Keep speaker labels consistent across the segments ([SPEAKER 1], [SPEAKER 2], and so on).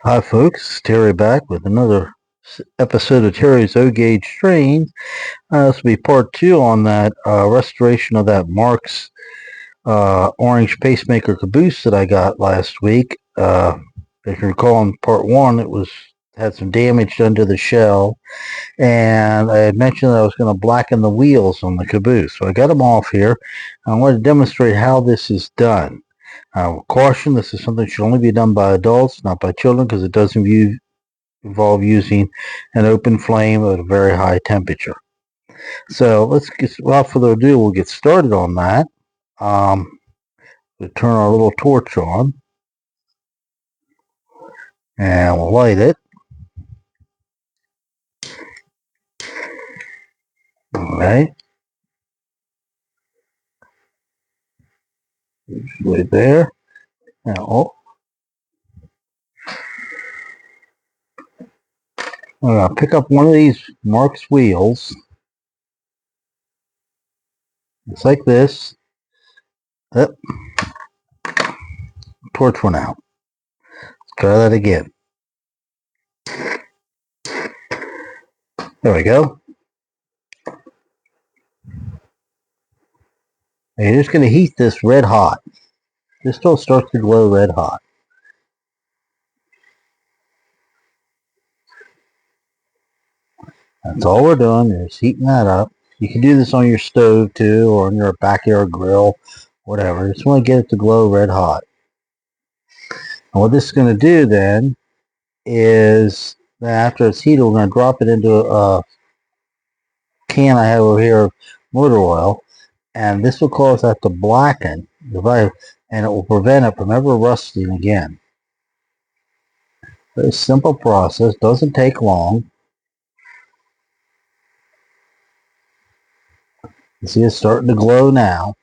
[SPEAKER 1] Hi folks, Terry back with another episode of Terry's O-Gauge Train. This will be part 2 on that restoration of that Marx orange pacemaker caboose that I got last week. If you recall in part 1, it had some damage done to the shell, and I had mentioned that I was going to blacken the wheels on the caboose. So I got them off here. I want to demonstrate how this is done. Caution, this is something that should only be done by adults, not by children, because it does involve using an open flame at a very high temperature. So without further ado, we'll get started on that. We'll turn our little torch on and we'll light it. Alright. Right there. Now, I'm going to pick up one of these Marx wheels. Just like this. Yep. Torch went out. Let's try that again. There we go. And you're just going to heat this red hot. This still starts to glow red hot. That's all we're doing is heating that up. You can do this on your stove too, or on your backyard grill, whatever. Just want to get it to glow red hot. And what this is going to do then is that after it's heated, we're going to drop it into a can I have over here of motor oil, and this will cause that to blacken, and it will prevent it from ever rusting again. Very simple process, doesn't take long. You see it's starting to glow now.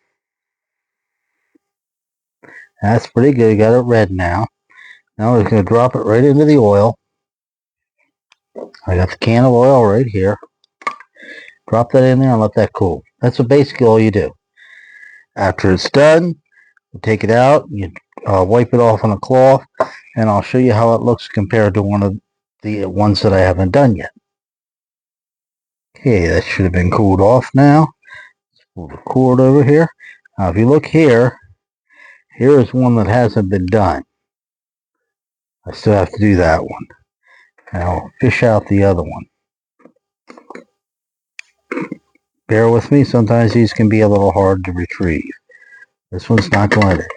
[SPEAKER 1] That's pretty good. You got it red now. Now we're going to drop it right into the oil. I got the can of oil right here. Drop that in there and let that cool. That's basically all you do. After it's done, you take it out, you wipe it off on a cloth, and I'll show you how it looks compared to one of the ones that I haven't done yet. Okay, that should have been cooled off now. Let's pull the cord over here. Now if you look here, here is one that hasn't been done. I still have to do that one. And I'll fish out the other one. Bear with me, sometimes these can be a little hard to retrieve. This one's not going to.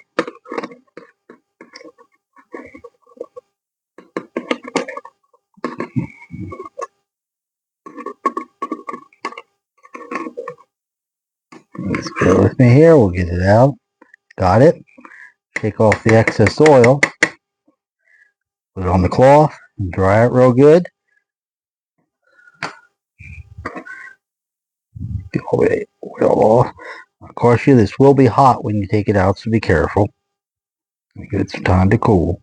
[SPEAKER 1] Just bear with me here, we'll get it out. Got it. Take off the excess oil. Put it on the cloth and dry it real good. Get all the oil off. Of course, this will be hot when you take it out, so be careful. Give it some time to cool.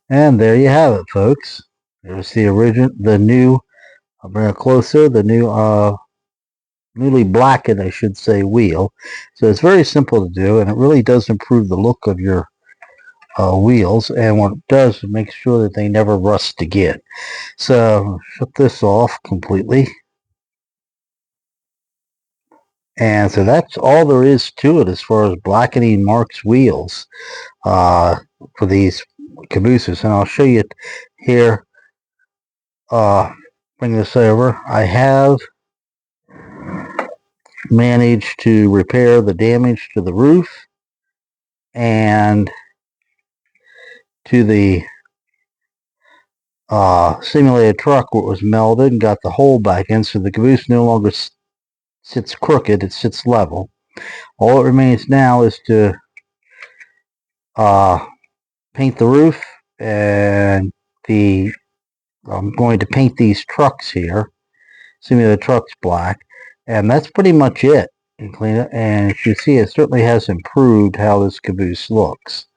[SPEAKER 1] And there you have it, folks. There's the new, I'll bring it closer, the newly blackened, I should say, wheel. So it's very simple to do, and it really does improve the look of your wheels, and what it does is make sure that they never rust again. So shut this off completely. And so that's all there is to it as far as blackening Marx wheels for these cabooses. And I'll show you here, bring this over. I have managed to repair the damage to the roof and to the simulated truck where it was melted, and got the hole back in, so the caboose no longer sits crooked, it sits level. All that remains now is to paint the roof, and I'm going to paint these trucks here, simulated trucks black, and that's pretty much it. and clean it. And as you see, it certainly has improved how this caboose looks.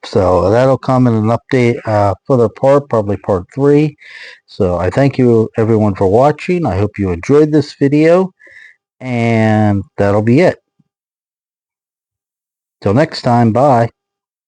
[SPEAKER 1] So that'll come in an update, further part, probably part 3. So I thank you everyone for watching. I hope you enjoyed this video, and that'll be it. Till next time, bye.